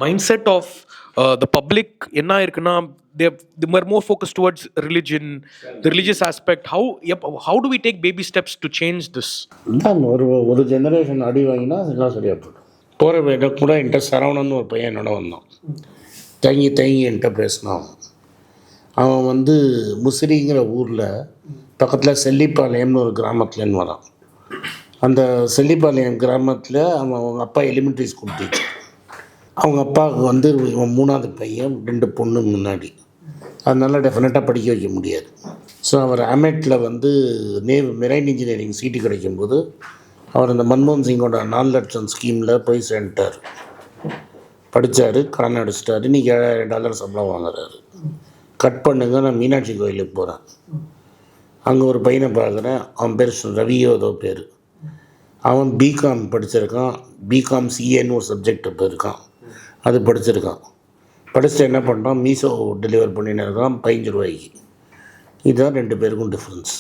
mindset of the public enna irukna, they were more focused towards religion, the religious aspect. How do we take baby steps to change this? தான் ஒரு generation அடி வாங்கினா எல்லாம் சரியாக போய்டும். போகிற போய்ட்ட கூட என்கிட்ட சரவணன் ஒரு பையன் என்னோட வந்தான். தங்கி என்கிட்ட பேசினான். அவன் முசிறிங்கிற ஊரில் பக்கத்தில் செல்லிப்பாளையம்னு ஒரு கிராமத்துலேருந்து வரான். அந்த செல்லிப்பாளையம் கிராமத்தில் அவங்க அப்பா எலிமெண்ட்ரி ஸ்கூல் டீச்சர். அவங்க அப்பாவுக்கு இவன் 3வது பையன், 2 பொண்ணு முன்னாடி. அதனால் டெஃபினட்டாக படிக்க வைக்க முடியாது. ஸோ அவர் அமெட்டில் மெரைன் இன்ஜினியரிங் சீட்டு கிடைக்கும்போது அவர் அந்த மன்மோகன் சிங்கோட 4 லட்சம் ஸ்கீமில் போய் சேர்ந்துட்டார். படித்தார், கடன் அடிச்சிட்டார். இன்றைக்கி $7,000 சம்பளம் வாங்குறாரு. கட் பண்ணுங்க, நான் மீனாட்சி கோயிலுக்கு போகிறேன். அங்கே ஒரு பையனை பார்க்குறேன். அவன் பேர் ரவியோ ஏதோ பேர். அவன் பிகாம் படிச்சிருக்கான். பிகாம் சிஏன்னு ஒரு சப்ஜெக்ட் இப்போ இருக்கான், அது படிச்சிருக்கான். படிச்சுட்டு என்ன பண்ணுறான், மீஷோ டெலிவர் பண்ணின்னு இருக்கான் 15 ரூபாய்க்கு. இதுதான் 2 பேருக்கும் டிஃப்ரென்ஸ்.